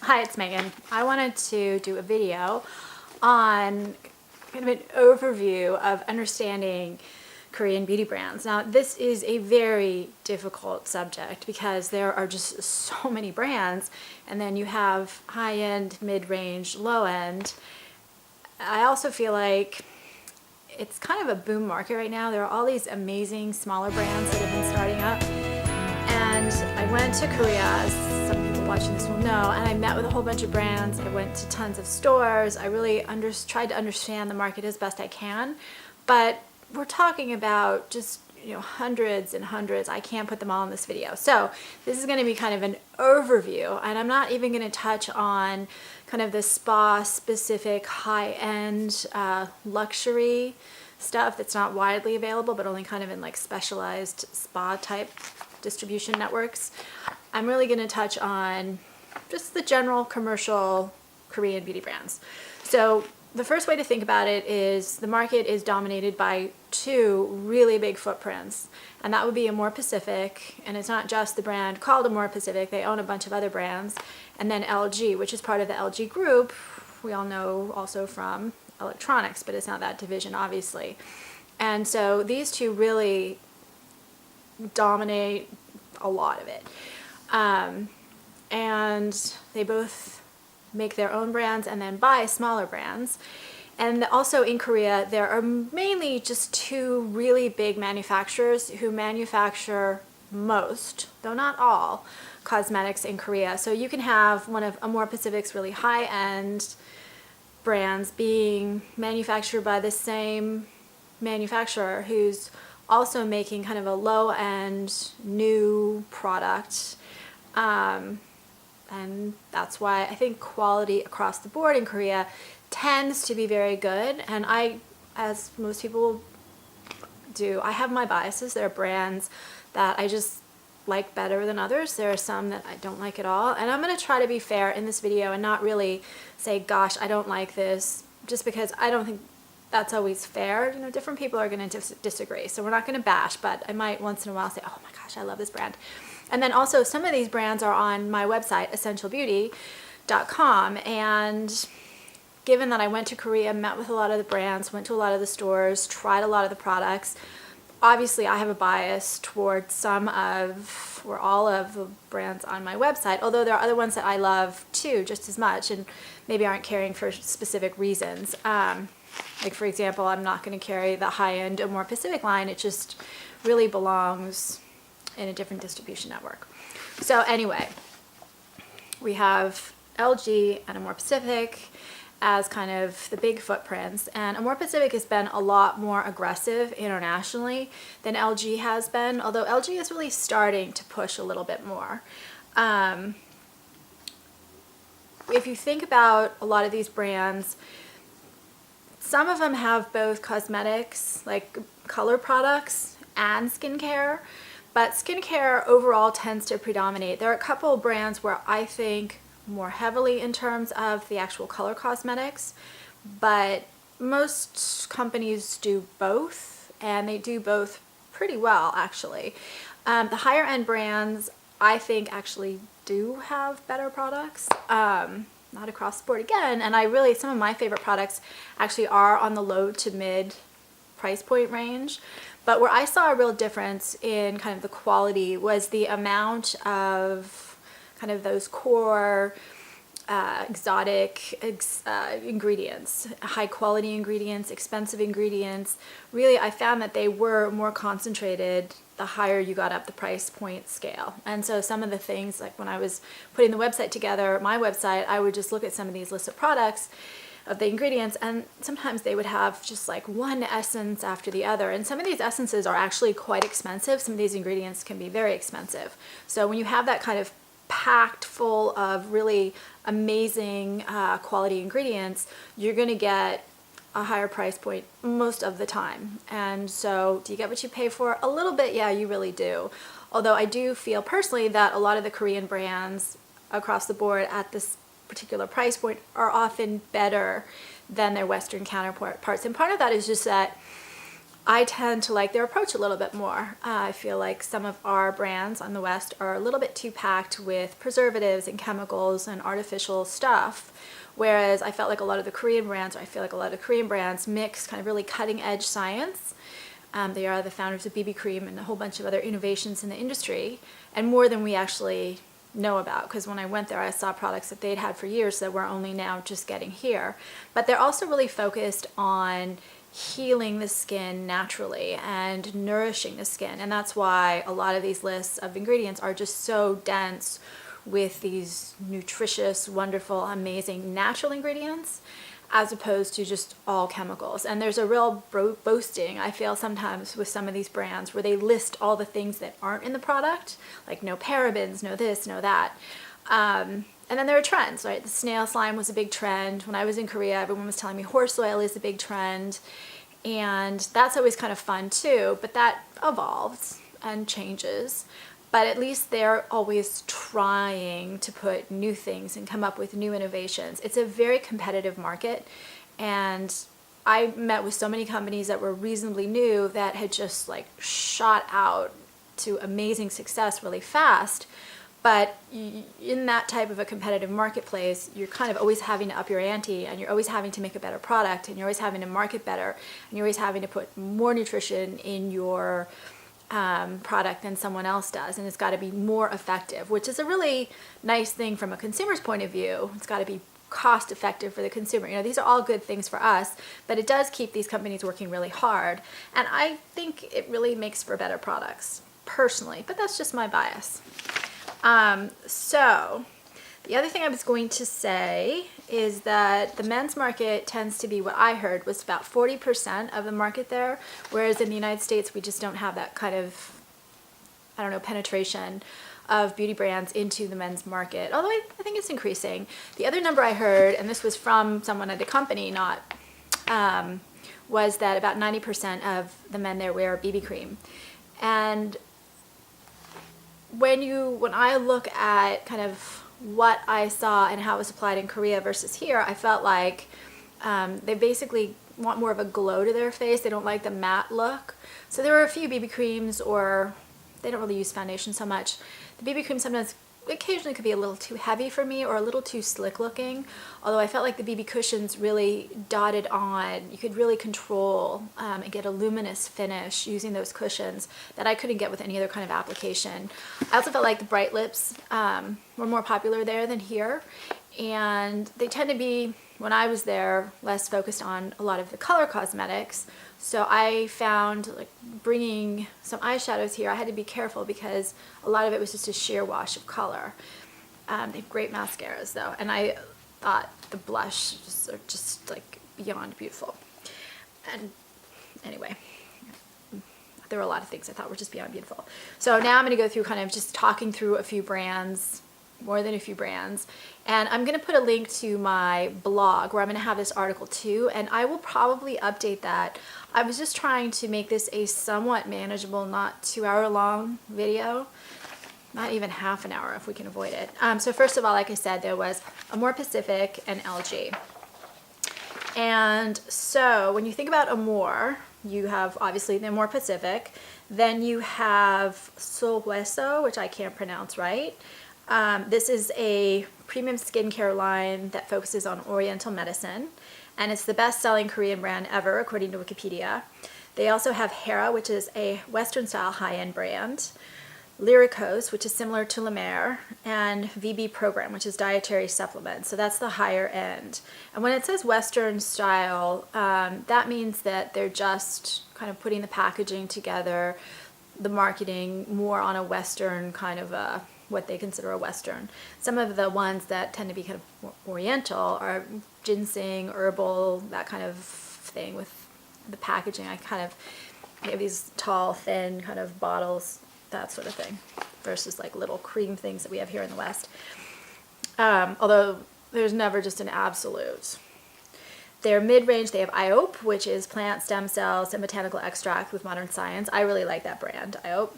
Hi, it's Megan. I wanted to do a video on kind of an overview of understanding Korean beauty brands. Now, this is a very difficult subject because there are just so many brands, and then you have high-end, mid-range, low-end. I also feel like it's kind of a boom market right now. There are all these amazing smaller brands that have been starting up. And I went to Korea, as some people watching this will know, and I met with a whole bunch of brands. I went to tons of stores. I really tried to understand the market as best I can. But we're talking about just hundreds and hundreds. I can't put them all in this video. So this is going to be kind of an overview, and I'm not even going to touch on kind of the spa specific high-end luxury stuff that's not widely available, but only kind of in like specialized spa type distribution networks. I'm really going to touch on just the general commercial Korean beauty brands. So the first way to think about it is the market is dominated by two really big footprints, and that would be Amore Pacific, and it's not just the brand called Amore Pacific, they own a bunch of other brands, and then LG, which is part of the LG group, we all know also from electronics, but it's not that division obviously. And so these two really dominate a lot of it. And they both make their own brands and then buy smaller brands. And also in Korea, there are mainly just two really big manufacturers who manufacture most, though not all, cosmetics in Korea. So you can have one of Amore Pacific's really high-end brands being manufactured by the same manufacturer who's also making kind of a low-end new product. And that's why I think quality across the board in Korea tends to be very good. And I, as most people do, I have my biases. There are brands that I just like better than others. There are some that I don't like at all. And I'm going to try to be fair in this video and not really say, gosh, I don't like this, just because I don't think that's always fair. Different people are going to disagree. So we're not going to bash, but I might once in a while say, oh my gosh, I love this brand. And then also some of these brands are on my website, essentialbeauty.com. And given that I went to Korea, met with a lot of the brands, went to a lot of the stores, tried a lot of the products, obviously I have a bias towards some of or all of the brands on my website, although there are other ones that I love too, just as much, and maybe aren't carrying for specific reasons. Like for example, I'm not going to carry the high-end Amore Pacific line. It just really belongs in a different distribution network. So anyway, we have LG and Amore Pacific as kind of the big footprints, and Amore Pacific has been a lot more aggressive internationally than LG has been, although LG is really starting to push a little bit more. If you think about a lot of these brands, some of them have both cosmetics, like color products, and skincare, but skincare overall tends to predominate. There are a couple of brands where I think more heavily in terms of the actual color cosmetics, but most companies do both, and they do both pretty well actually. The higher end brands I think actually do have better products. Not across the board again, and some of my favorite products actually are on the low to mid price point range. But where I saw a real difference in kind of the quality was the amount of kind of those core exotic ingredients, high quality ingredients, expensive ingredients. Really, I found that they were more concentrated the higher you got up the price point scale. And so some of the things, like when I was putting the website together, my website, I would just look at some of these lists of products, of the ingredients, and sometimes they would have just like one essence after the other. And some of these essences are actually quite expensive. Some of these ingredients can be very expensive. So when you have that kind of packed full of really amazing quality ingredients, you're going to get a higher price point most of the time. And so do you get what you pay for? A little bit, yeah, you really do. Although I do feel personally that a lot of the Korean brands across the board at this particular price point are often better than their Western counterparts. And part of that is just that I tend to like their approach a little bit more. I feel like some of our brands on the West are a little bit too packed with preservatives and chemicals and artificial stuff, whereas I felt like a lot of the Korean brands, or I feel like a lot of the Korean brands mix kind of really cutting edge science. They are the founders of BB Cream and a whole bunch of other innovations in the industry, and more than we actually know about, because when I went there I saw products that they'd had for years that we're only now just getting here. But they're also really focused on healing the skin naturally and nourishing the skin, and that's why a lot of these lists of ingredients are just so dense with these nutritious, wonderful, amazing natural ingredients, as opposed to just all chemicals. And there's a real boasting, I feel sometimes, with some of these brands where they list all the things that aren't in the product, like no parabens, no this, no that. And then there are trends, right? The snail slime was a big trend. When I was in Korea, everyone was telling me horse oil is a big trend. And that's always kind of fun too, but that evolves and changes. But at least they're always trying to put new things and come up with new innovations. It's a very competitive market, and I met with so many companies that were reasonably new that had just like shot out to amazing success really fast. But in that type of a competitive marketplace, you're kind of always having to up your ante, and you're always having to make a better product, and you're always having to market better, and you're always having to put more nutrition in your product than someone else does, and it's got to be more effective, which is a really nice thing from a consumer's point of view. It's got to be cost effective for the consumer. You know, these are all good things for us, but it does keep these companies working really hard, and I think it really makes for better products, personally, but that's just my bias. So the other thing I was going to say is that the men's market tends to be, what I heard was about 40% of the market there, whereas in the United States we just don't have that kind of, I don't know, penetration of beauty brands into the men's market, although I think it's increasing. The other number I heard, and this was from someone at the company, not was that about 90% of the men there wear BB cream. And when I look at kind of what I saw and how it was applied in Korea versus here, I felt like they basically want more of a glow to their face. They don't like the matte look. So there were a few BB creams, or they don't really use foundation so much. The BB cream sometimes, occasionally, could be a little too heavy for me or a little too slick looking, although I felt like the BB cushions really dotted on. You could really control and get a luminous finish using those cushions that I couldn't get with any other kind of application. I also felt like the bright lips were more popular there than here, and they tend to be, when I was there, less focused on a lot of the color cosmetics. So I found, like, bringing some eyeshadows here, I had to be careful because a lot of it was just a sheer wash of color. They have great mascaras though, and I thought the blush are just like beyond beautiful. And anyway, there were a lot of things I thought were just beyond beautiful. So now I'm going to go through kind of just talking through a few brands, more than a few brands, and I'm going to put a link to my blog where I'm going to have this article too, and I will probably update that. I was just trying to make this a somewhat manageable, not 2-hour long video, not even half an hour if we can avoid it. So first of all, like I said, there was Amore Pacific and LG. And so when you think about Amore, you have obviously the Amore Pacific, then you have Sol Hueso, which I can't pronounce right. This is a premium skincare line that focuses on Oriental medicine, and it's the best-selling Korean brand ever, according to Wikipedia. They also have Hera, which is a Western-style high-end brand, Lyricose, which is similar to La Mer, and VB Program, which is dietary supplements. So that's the higher end. And when it says Western style, that means that they're just kind of putting the packaging together, the marketing more on a Western kind of a, what they consider a Western. Some of the ones that tend to be kind of Oriental are ginseng, herbal, that kind of thing with the packaging. I kind of have these tall, thin kind of bottles, that sort of thing, versus like little cream things that we have here in the West. Although there's never just an absolute. They're mid-range. They have IOPE, which is plant stem cells and botanical extract with modern science. I really like that brand, IOPE.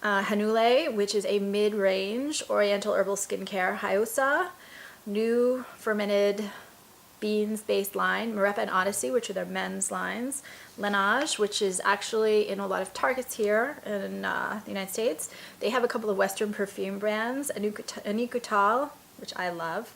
Hanule, which is a mid-range Oriental herbal skincare. Hyusa, new fermented beans-based line, Marepa and Odyssey, which are their men's lines, Laneige, which is actually in a lot of Targets here in the United States. They have a couple of Western perfume brands, Anicutal, which I love,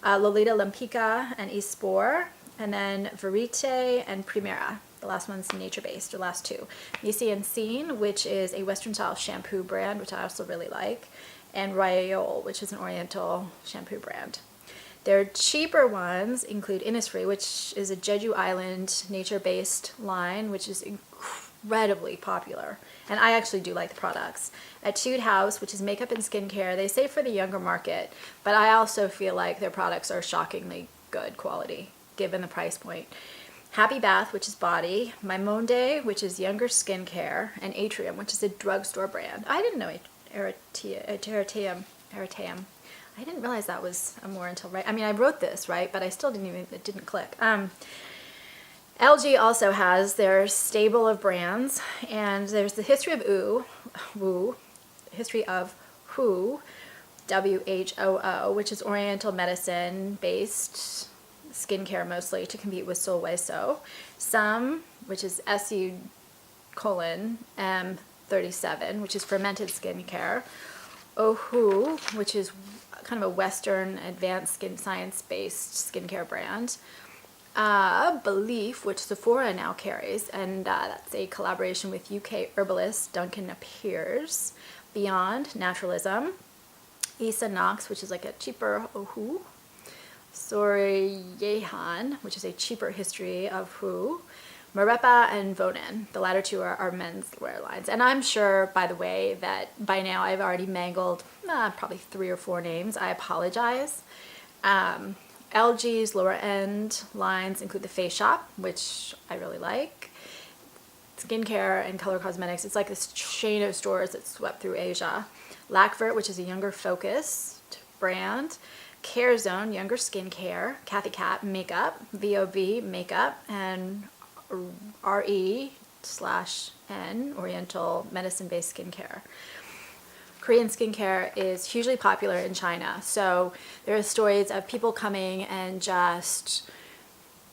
Lolita Lampica and Espor, and then Verite and Primera. The last one's nature-based, the last two. Missy and Scene, which is a Western-style shampoo brand, which I also really like, and Royale, which is an Oriental shampoo brand. Their cheaper ones include Innisfree, which is a Jeju Island nature-based line, which is incredibly popular. And I actually do like the products. Etude House, which is makeup and skincare, they say for the younger market, but I also feel like their products are shockingly good quality, given the price point. Happy Bath, which is body, Maimonde, which is younger skincare, and Atrium, which is a drugstore brand. I didn't know Eritreum. I didn't realize that was a more until right. I mean, I wrote this, right, but I still it didn't click. LG also has their stable of brands, and there's the History of Woo, WHOO, which is Oriental medicine based skincare mostly to compete with Solway. Some, which is SU:(M37, which is fermented skincare. Ohu, which is kind of a Western advanced skin science-based skincare brand. Belief, which Sephora now carries, and that's a collaboration with UK herbalist Duncan Piers. Beyond Naturalism. Issa Nox, which is like a cheaper Ohu. Soryehan, which is a cheaper history of Who. Marepa and Vonin. The latter two are menswear lines. And I'm sure, by the way, that by now I've already mangled probably 3 or 4 names. I apologize. LG's lower end lines include the Face Shop, which I really like. Skincare and color cosmetics. It's like this chain of stores that swept through Asia. Lacvert, which is a younger focused brand. Care Zone, younger skincare. Kathy Cat, makeup. VOB, makeup. And RE/N, Oriental medicine-based skincare. Korean skincare is hugely popular in China. So there are stories of people coming and just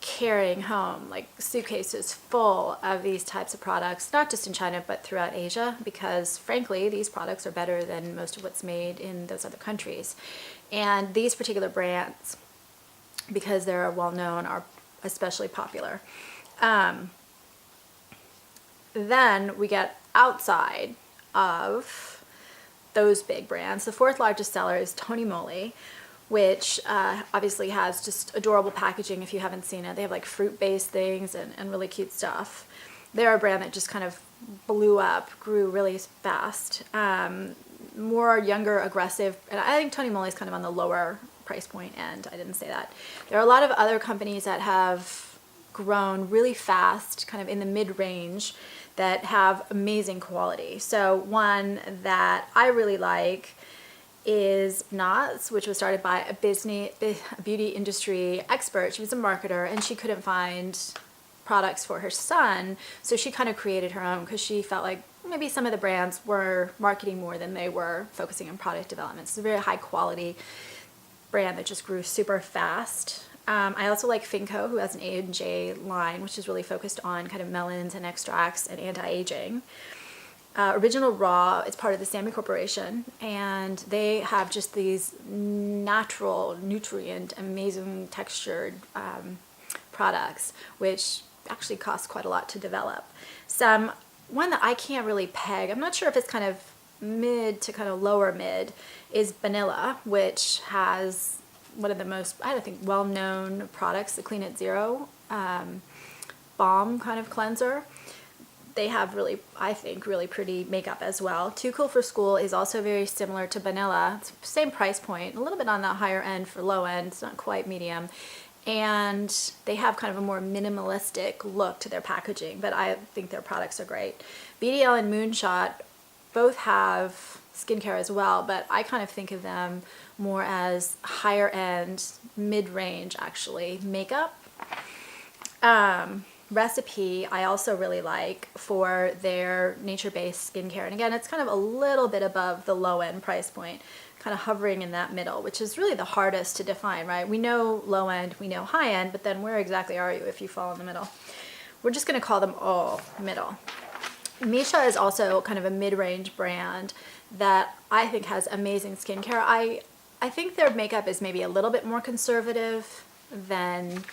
carrying home like suitcases full of these types of products, not just in China, but throughout Asia, because frankly, these products are better than most of what's made in those other countries. And these particular brands, because they're well known, are especially popular. Then we get outside of those big brands. The 4th largest seller is Tony Moly, which obviously has just adorable packaging if you haven't seen it. They have like fruit-based things and really cute stuff. They're a brand that just kind of blew up, grew really fast. More younger, aggressive, and I think Tony Moly is kind of on the lower price point end. I didn't say that. There are a lot of other companies that have grown really fast, kind of in the mid-range, that have amazing quality. So one that I really like is Knots, which was started by a beauty industry expert. She was a marketer and she couldn't find products for her son, so she kind of created her own because she felt like maybe some of the brands were marketing more than they were focusing on product development. It's a very high quality brand that just grew super fast. I also like Finco, who has an A&J line, which is really focused on kind of melons and extracts and anti-aging. Original Raw is part of the Sammy Corporation, and they have just these natural, nutrient, amazing textured products, which actually cost quite a lot to develop. One that I can't really peg, I'm not sure if it's kind of mid to kind of lower mid, is Banilla, which has one of the most, I don't think, well-known products, the Clean It Zero balm kind of cleanser. They have really, I think, really pretty makeup as well. Too Cool for School is also very similar to Banilla. It's the same price point, a little bit on the higher end for low end. It's not quite medium. And they have kind of a more minimalistic look to their packaging, but I think their products are great. BDL and Moonshot both have skincare as well, but I kind of think of them more as higher end, mid-range actually, makeup. recipe I also really like for their nature-based skincare. And again, it's kind of a little bit above the low-end price point, kind of hovering in that middle, which is really the hardest to define, right? We know low-end, we know high-end, but then where exactly are you if you fall in the middle? We're just going to call them all middle. Missha is also kind of a mid-range brand that I think has amazing skincare. I think their makeup is maybe a little bit more conservative than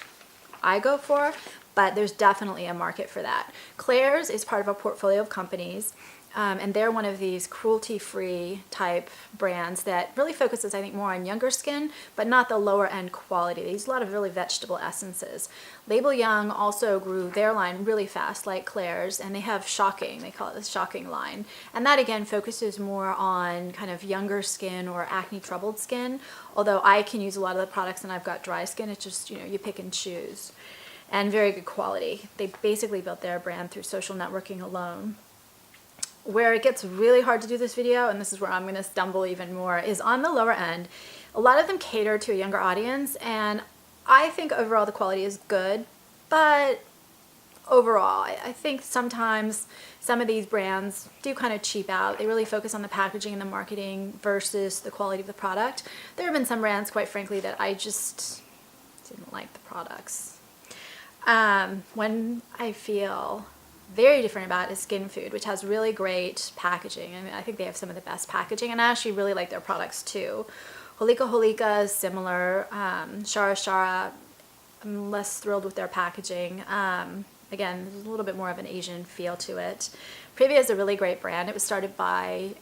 I go for, but there's definitely a market for that. Klairs is part of a portfolio of companies, and they're one of these cruelty-free type brands that really focuses, I think, more on younger skin, but not the lower end quality. They use a lot of really vegetable essences. Label Young also grew their line really fast, like Klairs, and they have Shocking. They call it the Shocking line. And that, again, focuses more on kind of younger skin or acne-troubled skin, although I can use a lot of the products and I've got dry skin. It's just, you know, you pick and choose. And very good quality. They basically built their brand through social networking alone. Where it gets really hard to do this video, and this is where I'm going to stumble even more, is on the lower end. A lot of them cater to a younger audience, and I think overall the quality is good, but overall I think sometimes some of these brands do kind of cheap out. They really focus on the packaging and the marketing versus the quality of the product. There have been some brands, quite frankly, that I just didn't like the products. When I feel very different about is Skin Food, which has really great packaging. I mean, I think they have some of the best packaging, and I actually really like their products too. Holika Holika is similar. Shara Shara, I'm less thrilled with their packaging. Again, there's a little bit more of an Asian feel to it. Privia is a really great brand. It was started by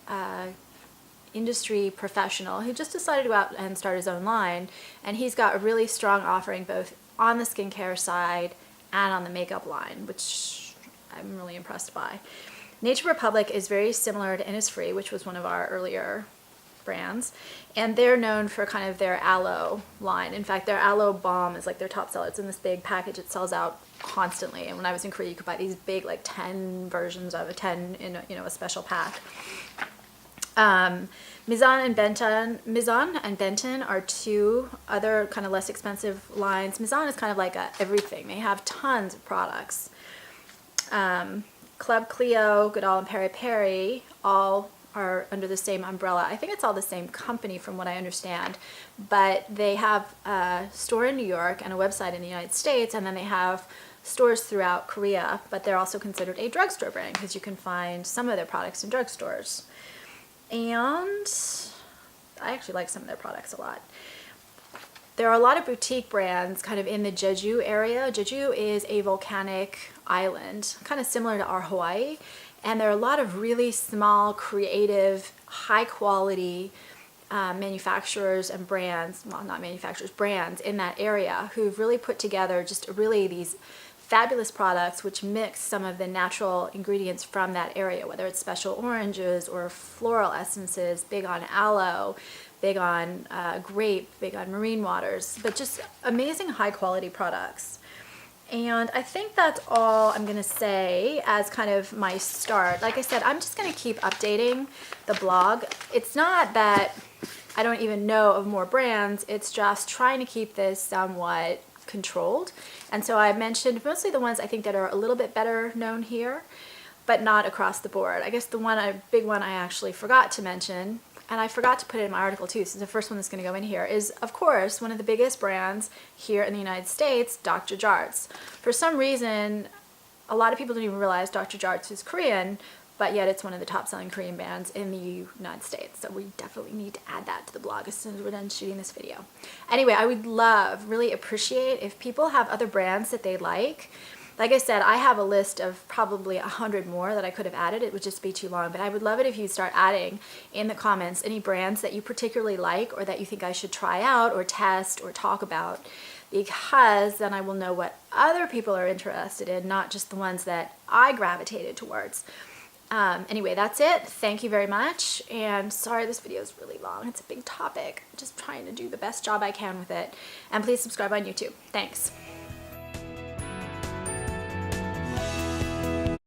industry professional who just decided to go out and start his own line, and he's got a really strong offering both on the skincare side and on the makeup line, which I'm really impressed by. Nature Republic is very similar to Innisfree, which was one of our earlier brands, and they're known for kind of their aloe line. In fact, their aloe balm is like their top seller. It's in this big package. It sells out constantly, and when I was in Korea, you could buy these big, like 10 versions of a 10 in a, you know, a special pack. Mizan and Benton are two other kind of less expensive lines. Mizan is kind of like a everything. They have tons of products. Club Clio, Goodall, and Peri Peri all are under the same umbrella. I think it's all the same company from what I understand, but they have a store in New York and a website in the United States, and then they have stores throughout Korea, but they're also considered a drugstore brand because you can find some of their products in drugstores. And I actually like some of their products a lot. There are a lot of boutique brands kind of in the Jeju area. Jeju is a volcanic island, kind of similar to our Hawaii. And there are a lot of really small, creative, high quality manufacturers and brands, well, not manufacturers, brands in that area who've really put together just really these fabulous products which mix some of the natural ingredients from that area, whether it's special oranges or floral essences, big on aloe, big on grape, big on marine waters, but just amazing high quality products. And I think that's all I'm going to say as kind of my start. Like I said, I'm just going to keep updating the blog. It's not that I don't even know of more brands, it's just trying to keep this somewhat controlled. And so I mentioned mostly the ones I think that are a little bit better known here, but not across the board. I guess the one, a big one I actually forgot to mention, and I forgot to put it in my article too, so the first one that's going to go in here, is of course one of the biggest brands here in the United States, Dr. Jarts. For some reason, a lot of people don't even realize Dr. Jarts is Korean, but yet it's one of the top selling Korean brands in the United States. So we definitely need to add that to the blog as soon as we're done shooting this video. Anyway, I would love, really appreciate if people have other brands that they like. Like I said, I have a list of probably 100 more that I could have added. It would just be too long, but I would love it if you start adding in the comments any brands that you particularly like or that you think I should try out or test or talk about, because then I will know what other people are interested in, not just the ones that I gravitated towards. Anyway, that's it. Thank you very much. And sorry this video is really long. It's a big topic. I'm just trying to do the best job I can with it. And please subscribe on YouTube. Thanks.